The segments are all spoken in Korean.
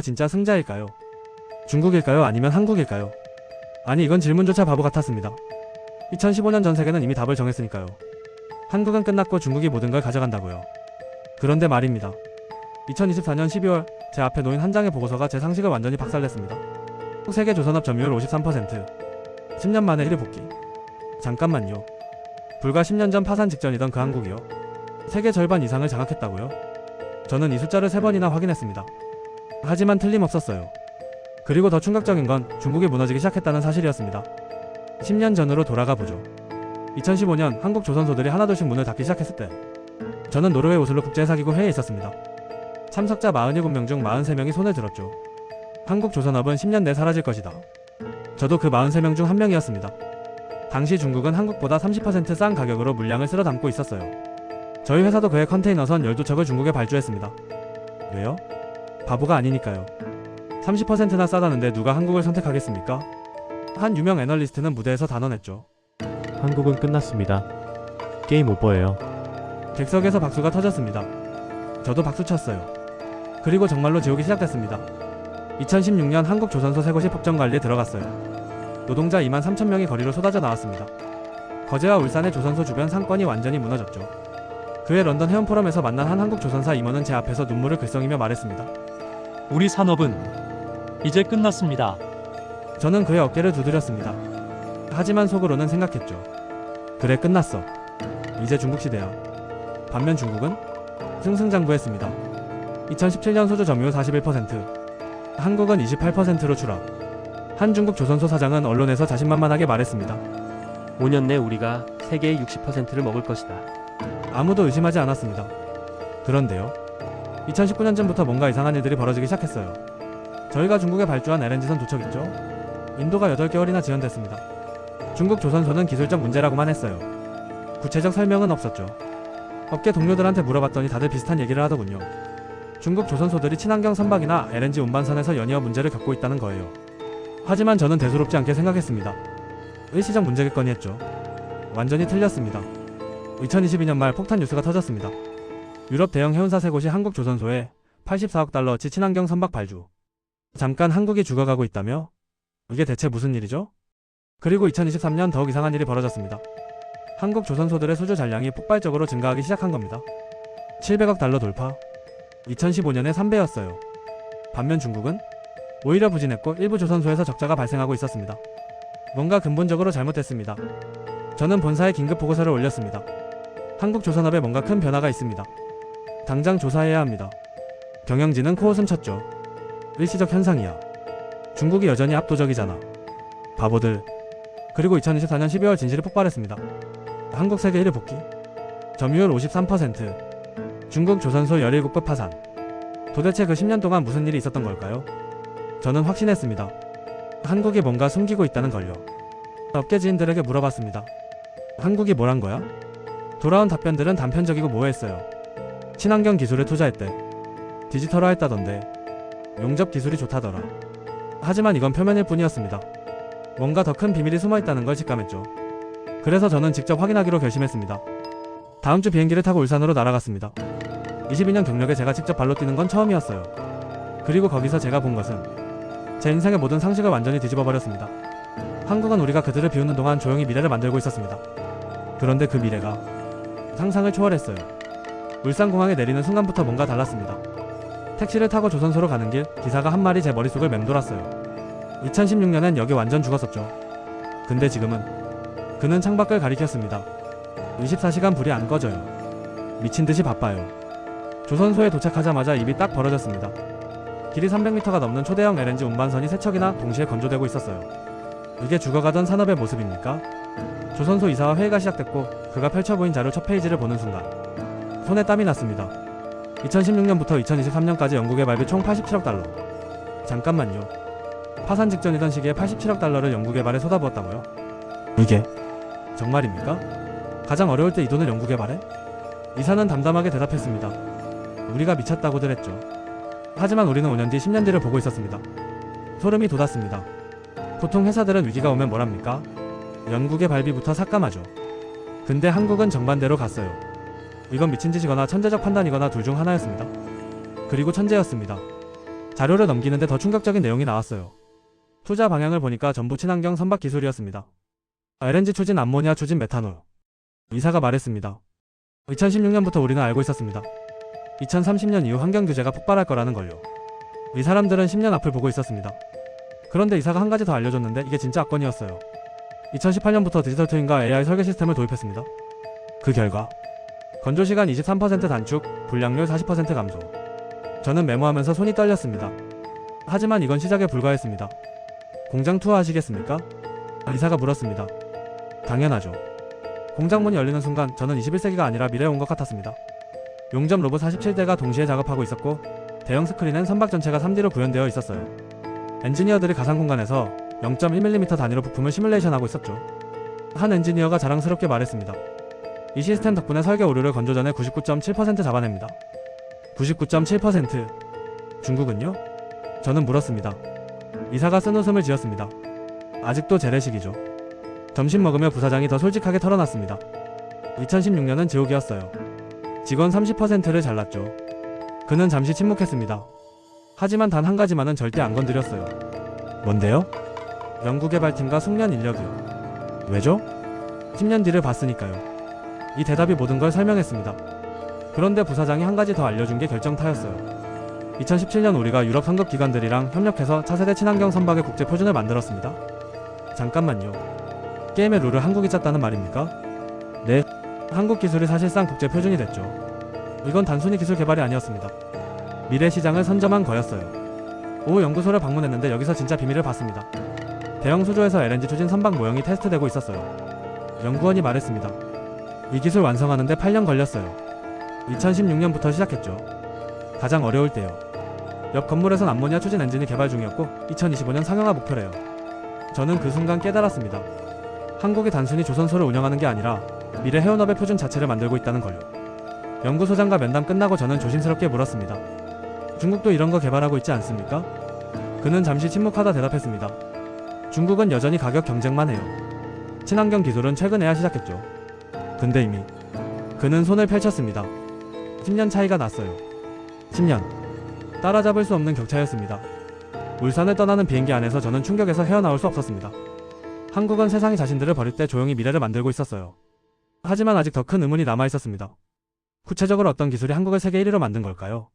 진짜 승자일까요? 중국일까요? 아니면 한국일까요? 아니 이건 질문조차 바보 같았습니다. 2015년 전 세계는 이미 답을 정했으니까요. 한국은 끝났고 중국이 모든 걸 가져간다고요. 그런데 말입니다. 2024년 12월 제 앞에 놓인 한 장의 보고서가 제 상식을 완전히 박살냈습니다. 세계 조선업 점유율 53%. 10년 만에 1위 복귀. 잠깐만요. 불과 10년 전 파산 직전이던 그 한국이요. 세계 절반 이상을 장악했다고요? 저는 이 숫자를 3번이나 확인했습니다. 하지만 틀림없었어요. 그리고 더 충격적인 건 중국이 무너지기 시작했다는 사실이었습니다. 10년 전으로 돌아가 보죠. 2015년 한국 조선소들이 하나둘씩 문을 닫기 시작했을 때 저는 노르웨이 오슬로 국제사기구 회의에 있었습니다. 참석자 47명 중 43명이 손을 들었죠. 한국 조선업은 10년 내 사라질 것이다. 저도 그 43명 중 한 명이었습니다. 당시 중국은 한국보다 30% 싼 가격으로 물량을 쓸어 담고 있었어요. 저희 회사도 그해 컨테이너선 12척을 중국에 발주했습니다. 왜요? 바보가 아니니까요. 30%나 싸다는데 누가 한국을 선택하겠습니까? 한 유명 애널리스트는 무대에서 단언했죠. 한국은 끝났습니다. 게임 오버예요. 객석에서 박수가 터졌습니다. 저도 박수 쳤어요. 그리고 정말로 지옥이 시작됐습니다. 2016년 한국 조선소 세 곳이 폭정관리에 들어갔어요. 노동자 2만 3천 명이 거리로 쏟아져 나왔습니다. 거제와 울산의 조선소 주변 상권이 완전히 무너졌죠. 그해 런던 해운포럼에서 만난 한 한국 조선사 임원은 제 앞에서 눈물을 글썽이며 말했습니다. 우리 산업은 이제 끝났습니다. 저는 그의 어깨를 두드렸습니다. 하지만 속으로는 생각했죠. 그래 끝났어. 이제 중국 시대야. 반면 중국은 승승장구했습니다. 2017년 소주 점유율 41%, 한국은 28%로 추락. 한 중국 조선소 사장은 언론에서 자신만만하게 말했습니다. 5년 내 우리가 세계의 60%를 먹을 것이다. 아무도 의심하지 않았습니다. 그런데요. 2019년쯤부터 뭔가 이상한 일들이 벌어지기 시작했어요. 저희가 중국에 발주한 LNG선 2척 있죠? 인도가 8개월이나 지연됐습니다. 중국 조선소는 기술적 문제라고만 했어요. 구체적 설명은 없었죠. 업계 동료들한테 물어봤더니 다들 비슷한 얘기를 하더군요. 중국 조선소들이 친환경 선박이나 LNG 운반선에서 연이어 문제를 겪고 있다는 거예요. 하지만 저는 대수롭지 않게 생각했습니다. 일시적 문제겠거니 했죠. 완전히 틀렸습니다. 2022년 말 폭탄 뉴스가 터졌습니다. 유럽 대형 해운사 세 곳이 한국 조선소에 84억 달러어치 친환경 선박 발주. 잠깐 한국이 죽어가고 있다며? 이게 대체 무슨 일이죠? 그리고 2023년 더욱 이상한 일이 벌어졌습니다. 한국 조선소들의 수주 잔량이 폭발적으로 증가하기 시작한 겁니다. 700억 달러 돌파. 2015년에 3배였어요. 반면 중국은 오히려 부진했고 일부 조선소에서 적자가 발생하고 있었습니다. 뭔가 근본적으로 잘못됐습니다. 저는 본사에 긴급 보고서를 올렸습니다. 한국 조선업에 뭔가 큰 변화가 있습니다. 당장 조사해야 합니다. 경영진은 코웃음 쳤죠. 일시적 현상이야. 중국이 여전히 압도적이잖아. 바보들. 그리고 2024년 12월 진실이 폭발했습니다. 한국 세계 1위 복귀. 점유율 53%. 중국 조선소 17곳 파산. 도대체 그 10년 동안 무슨 일이 있었던 걸까요? 저는 확신했습니다. 한국이 뭔가 숨기고 있다는 걸요. 업계 지인들에게 물어봤습니다. 한국이 뭘 한 거야? 돌아온 답변들은 단편적이고 모호했어요. 친환경 기술에 투자했대. 디지털화했다던데. 용접 기술이 좋다더라. 하지만 이건 표면일 뿐이었습니다. 뭔가 더 큰 비밀이 숨어있다는 걸 직감했죠. 그래서 저는 직접 확인하기로 결심했습니다. 다음 주 비행기를 타고 울산으로 날아갔습니다. 22년 경력에 제가 직접 발로 뛰는 건 처음이었어요. 그리고 거기서 제가 본 것은 제 인생의 모든 상식을 완전히 뒤집어버렸습니다. 한국은 우리가 그들을 비우는 동안 조용히 미래를 만들고 있었습니다. 그런데 그 미래가 상상을 초월했어요. 울산공항에 내리는 순간부터 뭔가 달랐습니다. 택시를 타고 조선소로 가는 길, 기사가 한 말이 제 머릿속을 맴돌았어요. 2016년엔 여기 완전 죽었었죠. 근데 지금은 그는 창밖을 가리켰습니다. 24시간 불이 안 꺼져요. 미친듯이 바빠요. 조선소에 도착하자마자 입이 딱 벌어졌습니다. 길이 300m가 넘는 초대형 LNG 운반선이 3척이나 동시에 건조되고 있었어요. 이게 죽어가던 산업의 모습입니까? 조선소 이사와 회의가 시작됐고 그가 펼쳐보인 자료 첫 페이지를 보는 순간 손에 땀이 났습니다. 2016년부터 2023년까지 영국의 발비 총 87억 달러. 잠깐만요. 파산 직전이던 시기에 87억 달러를 영국 개발에 쏟아부었다고요? 이게 정말입니까? 가장 어려울 때 이 돈을 영국 개발해? 이사는 담담하게 대답했습니다. 우리가 미쳤다고들 했죠. 하지만 우리는 5년 뒤 10년 뒤를 보고 있었습니다. 소름이 돋았습니다. 보통 회사들은 위기가 오면 뭘 합니까? 영국의 발비부터 삭감하죠. 근데 한국은 정반대로 갔어요. 이건 미친 짓이거나 천재적 판단이거나 둘 중 하나였습니다. 그리고 천재였습니다. 자료를 넘기는데 더 충격적인 내용이 나왔어요. 투자 방향을 보니까 전부 친환경 선박 기술이었습니다. LNG 추진 암모니아 추진 메탄올. 이사가 말했습니다. 2016년부터 우리는 알고 있었습니다. 2030년 이후 환경 규제가 폭발할 거라는 걸요. 이 사람들은 10년 앞을 보고 있었습니다. 그런데 이사가 한 가지 더 알려줬는데 이게 진짜 압권이었어요. 2018년부터 디지털 트윈과 AI 설계 시스템을 도입했습니다. 그 결과 건조시간 23% 단축, 불량률 40% 감소. 저는 메모하면서 손이 떨렸습니다. 하지만 이건 시작에 불과했습니다. 공장 투어 하시겠습니까? 이사가 물었습니다. 당연하죠. 공장 문이 열리는 순간 저는 21세기가 아니라 미래에 온 것 같았습니다. 용접 로봇 47대가 동시에 작업하고 있었고 대형 스크린엔 선박 전체가 3D로 구현되어 있었어요. 엔지니어들이 가상 공간에서 0.1mm 단위로 부품을 시뮬레이션하고 있었죠. 한 엔지니어가 자랑스럽게 말했습니다. 이 시스템 덕분에 설계 오류를 건조 전에 99.7% 잡아냅니다. 99.7%. 중국은요? 저는 물었습니다. 이사가 쓴 웃음을 지었습니다. 아직도 재래식이죠. 점심 먹으며 부사장이 더 솔직하게 털어놨습니다. 2016년은 지옥이었어요. 직원 30%를 잘랐죠. 그는 잠시 침묵했습니다. 하지만 단 한 가지만은 절대 안 건드렸어요. 뭔데요? 연구개발팀과 숙련 인력이요. 왜죠? 10년 뒤를 봤으니까요. 이 대답이 모든 걸 설명했습니다. 그런데 부사장이 한 가지 더 알려준 게 결정타였어요. 2017년 우리가 유럽 상급 기관들이랑 협력해서 차세대 친환경 선박의 국제 표준을 만들었습니다. 잠깐만요. 게임의 룰을 한국이 짰다는 말입니까? 네. 한국 기술이 사실상 국제 표준이 됐죠. 이건 단순히 기술 개발이 아니었습니다. 미래 시장을 선점한 거였어요. 오후 연구소를 방문했는데 여기서 진짜 비밀을 봤습니다. 대형 수조에서 LNG 추진 선박 모형이 테스트되고 있었어요. 연구원이 말했습니다. 이 기술 완성하는데 8년 걸렸어요. 2016년부터 시작했죠. 가장 어려울 때요. 옆 건물에선 암모니아 추진 엔진이 개발 중이었고 2025년 상용화 목표래요. 저는 그 순간 깨달았습니다. 한국이 단순히 조선소를 운영하는 게 아니라 미래 해운업의 표준 자체를 만들고 있다는 걸요. 연구소장과 면담 끝나고 저는 조심스럽게 물었습니다. 중국도 이런 거 개발하고 있지 않습니까? 그는 잠시 침묵하다 대답했습니다. 중국은 여전히 가격 경쟁만 해요. 친환경 기술은 최근에야 시작했죠. 근데 이미 그는 손을 펼쳤습니다. 10년 차이가 났어요. 10년. 따라잡을 수 없는 격차였습니다. 울산을 떠나는 비행기 안에서 저는 충격에서 헤어나올 수 없었습니다. 한국은 세상이 자신들을 버릴 때 조용히 미래를 만들고 있었어요. 하지만 아직 더 큰 의문이 남아있었습니다. 구체적으로 어떤 기술이 한국을 세계 1위로 만든 걸까요?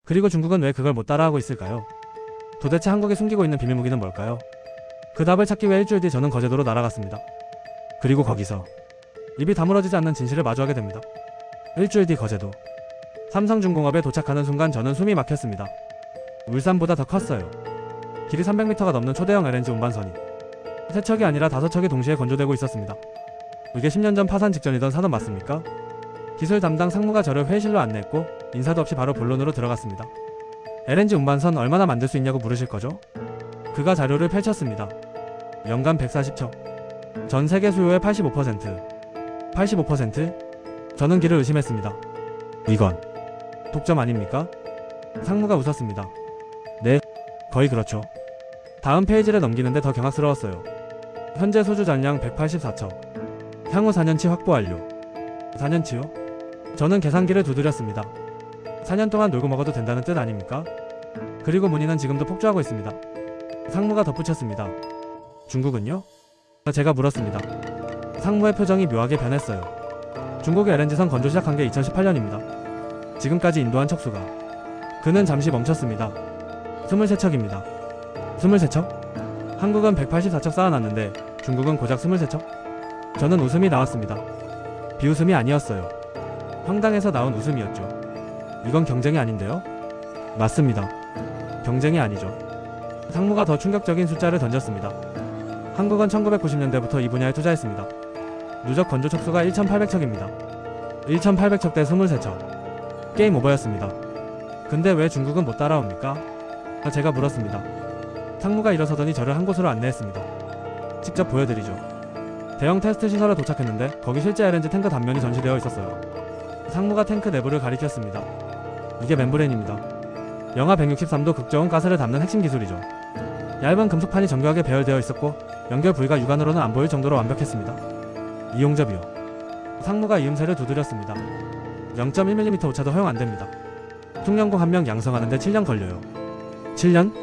그리고 중국은 왜 그걸 못 따라하고 있을까요? 도대체 한국이 숨기고 있는 비밀 무기는 뭘까요? 그 답을 찾기 위해 일주일 뒤 저는 거제도로 날아갔습니다. 그리고 거기서 입이 다물어지지 않는 진실을 마주하게 됩니다. 일주일 뒤 거제도. 삼성중공업에 도착하는 순간 저는 숨이 막혔습니다. 울산보다 더 컸어요. 길이 300m가 넘는 초대형 LNG 운반선이 3척이 아니라 5척이 동시에 건조되고 있었습니다. 이게 10년 전 파산 직전이던 산업 맞습니까? 기술 담당 상무가 저를 회의실로 안내했고 인사도 없이 바로 본론으로 들어갔습니다. LNG 운반선 얼마나 만들 수 있냐고 물으실 거죠? 그가 자료를 펼쳤습니다. 연간 140척. 전 세계 수요의 85%. 85%? 저는 길을 의심했습니다. 이건 독점 아닙니까? 상무가 웃었습니다. 네, 거의 그렇죠. 다음 페이지를 넘기는데 더 경악스러웠어요. 현재 소주 잔량 184척. 향후 4년치 확보 완료. 4년치요? 저는 계산기를 두드렸습니다. 4년 동안 놀고 먹어도 된다는 뜻 아닙니까? 그리고 문의는 지금도 폭주하고 있습니다. 상무가 덧붙였습니다. 중국은요? 제가 물었습니다. 상무의 표정이 묘하게 변했어요. 중국의 LNG선 건조 시작한 게 2018년입니다. 지금까지 인도한 척수가. 그는 잠시 멈췄습니다. 23척입니다. 23척? 한국은 184척 쌓아놨는데 중국은 고작 23척? 저는 웃음이 나왔습니다. 비웃음이 아니었어요. 황당해서 나온 웃음이었죠. 이건 경쟁이 아닌데요? 맞습니다. 경쟁이 아니죠. 상무가 더 충격적인 숫자를 던졌습니다. 한국은 1990년대부터 이 분야에 투자했습니다. 누적 건조 척수가 1,800척입니다. 1,800척 대 23척. 게임 오버였습니다. 근데 왜 중국은 못 따라옵니까? 제가 물었습니다. 상무가 일어서더니 저를 한 곳으로 안내했습니다. 직접 보여드리죠. 대형 테스트 시설에 도착했는데 거기 실제 LNG 탱크 단면이 전시되어 있었어요. 상무가 탱크 내부를 가리켰습니다. 이게 멤브레인입니다. 영하 163도 극저온 가스를 담는 핵심 기술이죠. 얇은 금속판이 정교하게 배열되어 있었고 연결 부위가 육안으로는 안 보일 정도로 완벽했습니다. 이용접이요. 상무가 이음새를 두드렸습니다. 0.1mm 오차도 허용 안 됩니다. 퉁연공 한 명 양성하는데 7년 걸려요. 7년?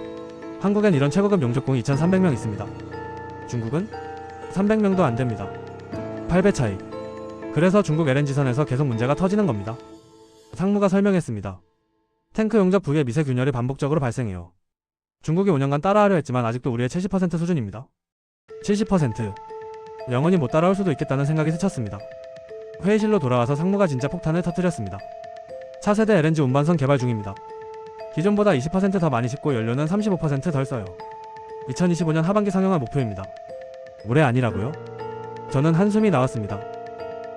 한국엔 이런 최고급 용접공이 2,300명 있습니다. 중국은 300명도 안 됩니다. 8배 차이. 그래서 중국 LNG선에서 계속 문제가 터지는 겁니다. 상무가 설명했습니다. 탱크 용접 부위의 미세 균열이 반복적으로 발생해요. 중국이 5년간 따라하려 했지만 아직도 우리의 70% 수준입니다. 70%. 영원히 못 따라올 수도 있겠다는 생각이 스쳤습니다. 회의실로 돌아와서 상무가 진짜 폭탄을 터뜨렸습니다. 차세대 LNG 운반선 개발 중입니다. 기존보다 20% 더 많이 싣고 연료는 35%덜 써요. 2025년 하반기 상용화 목표입니다. 올해 아니라고요? 저는 한숨이 나왔습니다.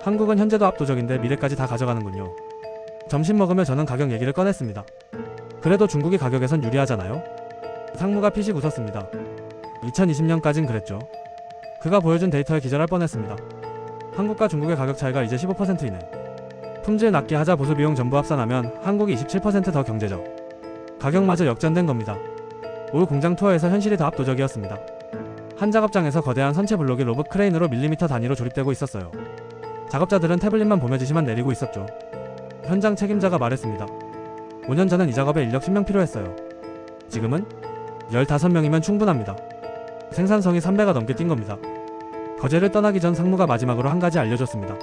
한국은 현재도 압도적인데 미래까지 다 가져가는군요. 점심 먹으며 저는 가격 얘기를 꺼냈습니다. 그래도 중국이 가격에선 유리하잖아요? 상무가 피식 웃었습니다. 2020년까진 그랬죠. 그가 보여준 데이터에 기절할 뻔했습니다. 한국과 중국의 가격 차이가 이제 15%이네. 품질 낮게 하자 보수 비용 전부 합산하면 한국이 27% 더 경제적. 가격마저 역전된 겁니다. 올 공장 투어에서 현실이 더 압도적이었습니다. 한 작업장에서 거대한 선체 블록이 로봇 크레인으로 밀리미터 단위로 조립되고 있었어요. 작업자들은 태블릿만 보며 지시만 내리고 있었죠. 현장 책임자가 말했습니다. 5년 전엔 이 작업에 인력 10명 필요했어요. 지금은 15명이면 충분합니다. 생산성이 3배가 넘게 뛴 겁니다. 거제를 떠나기 전 상무가 마지막으로 한 가지 알려줬습니다.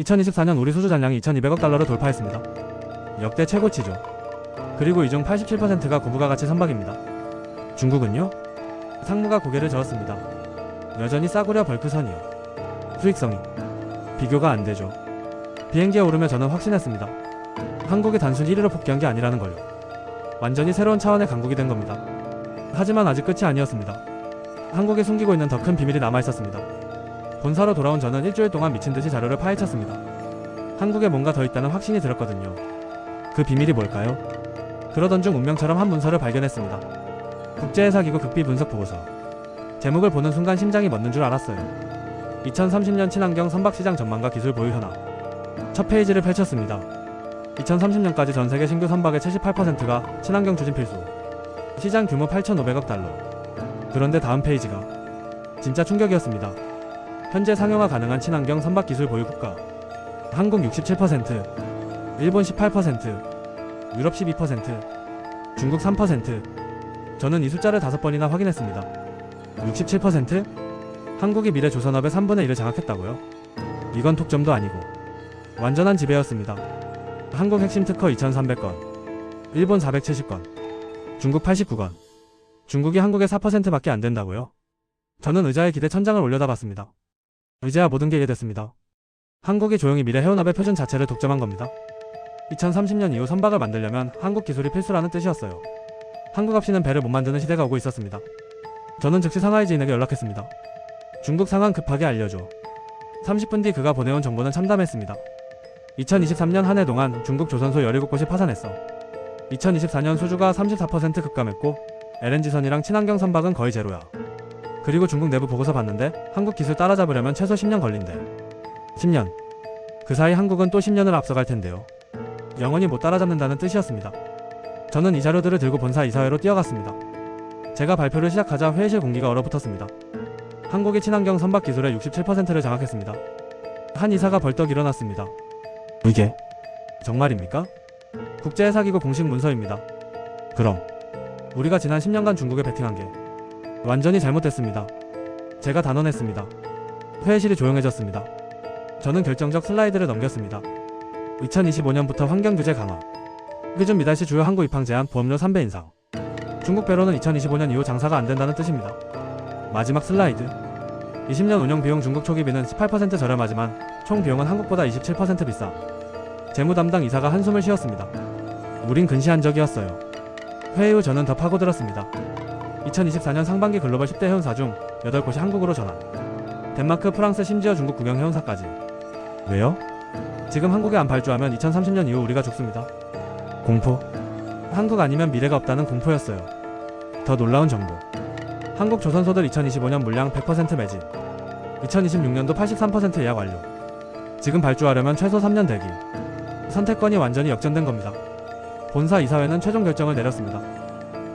2024년 우리 수주 잔량이 2,200억 달러를 돌파했습니다. 역대 최고치죠. 그리고 이 중 87%가 고부가 가치 선박입니다. 중국은요? 상무가 고개를 저었습니다. 여전히 싸구려 벌크선이요. 수익성이 비교가 안 되죠. 비행기에 오르며 저는 확신했습니다. 한국이 단순히 1위로 복귀한 게 아니라는 걸요. 완전히 새로운 차원의 강국이 된 겁니다. 하지만 아직 끝이 아니었습니다. 한국이 숨기고 있는 더 큰 비밀이 남아있었습니다. 본사로 돌아온 저는 일주일 동안 미친듯이 자료를 파헤쳤습니다. 한국에 뭔가 더 있다는 확신이 들었거든요. 그 비밀이 뭘까요? 그러던 중 운명처럼 한 문서를 발견했습니다. 국제회사기구 극비 분석 보고서. 제목을 보는 순간 심장이 멎는 줄 알았어요. 2030년 친환경 선박시장 전망과 기술 보유 현황. 첫 페이지를 펼쳤습니다. 2030년까지 전세계 신규 선박의 78%가 친환경 추진 필수. 시장 규모 8,500억 달러. 그런데 다음 페이지가 진짜 충격이었습니다. 현재 상용화 가능한 친환경 선박 기술 보유 국가. 한국 67%, 일본 18%, 유럽 12%, 중국 3%. 저는 이 숫자를 5번이나 확인했습니다. 67%? 한국이 미래 조선업의 3분의 1을 장악했다고요? 이건 독점도 아니고 완전한 지배였습니다. 한국 핵심 특허 2,300건, 일본 470건, 중국 89건. 중국이 한국의 4%밖에 안 된다고요? 저는 의자에 기대 천장을 올려다봤습니다. 이제야 모든 게 이해됐습니다. 한국이 조용히 미래 해운업의 표준 자체를 독점한 겁니다. 2030년 이후 선박을 만들려면 한국 기술이 필수라는 뜻이었어요. 한국 없이는 배를 못 만드는 시대가 오고 있었습니다. 저는 즉시 상하이 지인에게 연락했습니다. 중국 상황 급하게 알려줘. 30분 뒤 그가 보내온 정보는 참담했습니다. 2023년 한 해 동안 중국 조선소 17곳이 파산했어. 2024년 수주가 34% 급감했고 LNG선이랑 친환경 선박은 거의 제로야. 그리고 중국 내부 보고서 봤는데 한국 기술 따라잡으려면 최소 10년 걸린대. 10년. 그 사이 한국은 또 10년을 앞서갈 텐데요. 영원히 못 따라잡는다는 뜻이었습니다. 저는 이 자료들을 들고 본사 이사회로 뛰어갔습니다. 제가 발표를 시작하자 회의실 공기가 얼어붙었습니다. 한국이 친환경 선박 기술의 67%를 장악했습니다. 한 이사가 벌떡 일어났습니다. 이게 정말입니까? 국제회사기구 공식 문서입니다. 그럼 우리가 지난 10년간 중국에 베팅한 게 완전히 잘못됐습니다. 제가 단언했습니다. 회의실이 조용해졌습니다. 저는 결정적 슬라이드를 넘겼습니다. 2025년부터 환경규제 강화, 기준 미달시 주요 항구 입항 제한, 보험료 3배 인상. 중국 배로는 2025년 이후 장사가 안 된다는 뜻입니다. 마지막 슬라이드. 20년 운영 비용. 중국 초기비는 18% 저렴하지만 총 비용은 한국보다 27% 비싸. 재무 담당 이사가 한숨을 쉬었습니다. 우린 근시한 적이었어요. 회의 후 저는 더 파고들었습니다. 2024년 상반기 글로벌 10대 해운사 중 8곳이 한국으로 전환. 덴마크, 프랑스, 심지어 중국 국영 해운사까지. 왜요? 지금 한국에 안 발주하면 2030년 이후 우리가 죽습니다. 공포. 한국 아니면 미래가 없다는 공포였어요. 더 놀라운 정보. 한국 조선소들 2025년 물량 100% 매진. 2026년도 83% 예약 완료. 지금 발주하려면 최소 3년 대기. 선택권이 완전히 역전된 겁니다. 본사 이사회는 최종 결정을 내렸습니다.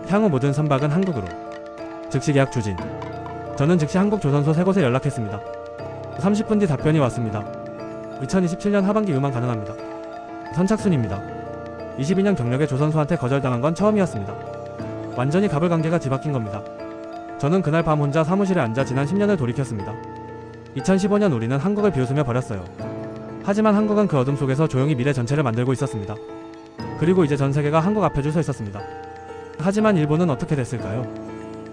향후 모든 선박은 한국으로. 즉시 계약 추진. 저는 즉시 한국 조선소 3곳에 연락했습니다. 30분 뒤 답변이 왔습니다. 2027년 하반기 이후만 가능합니다. 선착순입니다. 22년 경력의 조선소한테 거절당한 건 처음이었습니다. 완전히 가불관계가 뒤바뀐 겁니다. 저는 그날 밤 혼자 사무실에 앉아 지난 10년을 돌이켰습니다. 2015년 우리는 한국을 비웃으며 버렸어요. 하지만 한국은 그 어둠 속에서 조용히 미래 전체를 만들고 있었습니다. 그리고 이제 전 세계가 한국 앞에 줄 서 있었습니다. 하지만 일본은 어떻게 됐을까요?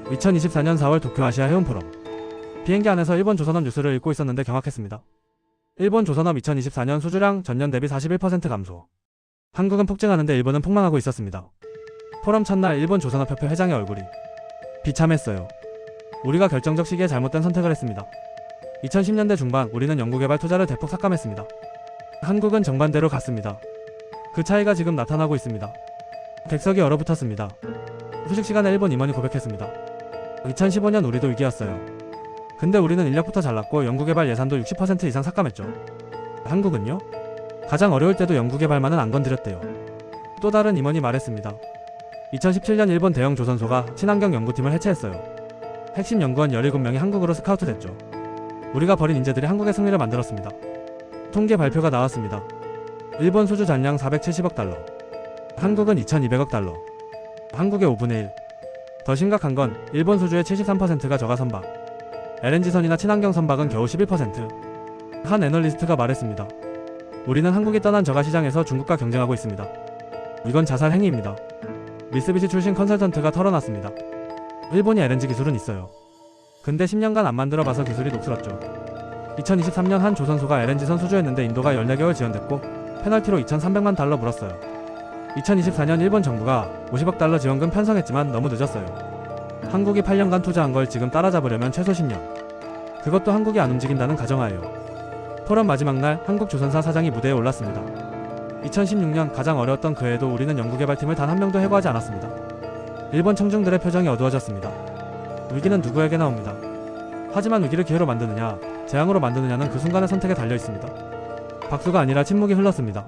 2024년 4월 도쿄 아시아 해운 포럼. 비행기 안에서 일본 조선업 뉴스를 읽고 있었는데 경악했습니다. 일본 조선업 2024년 수주량 전년 대비 41% 감소. 한국은 폭증하는데 일본은 폭망하고 있었습니다. 포럼 첫날 일본 조선업협회 회장의 얼굴이 비참했어요. 우리가 결정적 시기에 잘못된 선택을 했습니다. 2010년대 중반 우리는 연구개발 투자를 대폭 삭감했습니다. 한국은 정반대로 갔습니다. 그 차이가 지금 나타나고 있습니다. 객석이 얼어붙었습니다. 휴식 시간에 일본 임원이 고백했습니다. 2015년 우리도 위기였어요. 근데 우리는 인력부터 잘랐고 연구개발 예산도 60% 이상 삭감했죠. 한국은요? 가장 어려울 때도 연구개발만은 안 건드렸대요. 또 다른 임원이 말했습니다. 2017년 일본 대형 조선소가 친환경 연구팀을 해체했어요. 핵심 연구원 17명이 한국으로 스카우트됐죠. 우리가 버린 인재들이 한국의 승리를 만들었습니다. 통계 발표가 나왔습니다. 일본 수주 잔량 470억 달러. 한국은 2200억 달러. 한국의 5분의 1. 더 심각한 건 일본 수주의 73%가 저가 선박. LNG선이나 친환경 선박은 겨우 11%. 한 애널리스트가 말했습니다. 우리는 한국이 떠난 저가 시장에서 중국과 경쟁하고 있습니다. 이건 자살 행위입니다. 미쓰비시 출신 컨설턴트가 털어놨습니다. 일본이 LNG 기술은 있어요. 근데 10년간 안 만들어봐서 기술이 녹슬었죠. 2023년 한 조선소가 LNG선 수주했는데 인도가 14개월 지연됐고 페널티로 2,300만 달러 물었어요. 2024년 일본 정부가 50억 달러 지원금 편성했지만 너무 늦었어요. 한국이 8년간 투자한 걸 지금 따라잡으려면 최소 10년. 그것도 한국이 안 움직인다는 가정하에요. 포럼 마지막 날 한국 조선사 사장이 무대에 올랐습니다. 2016년 가장 어려웠던 그 해도 우리는 연구개발팀을 단 한 명도 해고하지 않았습니다. 일본 청중들의 표정이 어두워졌습니다. 위기는 누구에게나 옵니다. 하지만 위기를 기회로 만드느냐, 재앙으로 만드느냐는 그 순간의 선택에 달려 있습니다. 박수가 아니라 침묵이 흘렀습니다.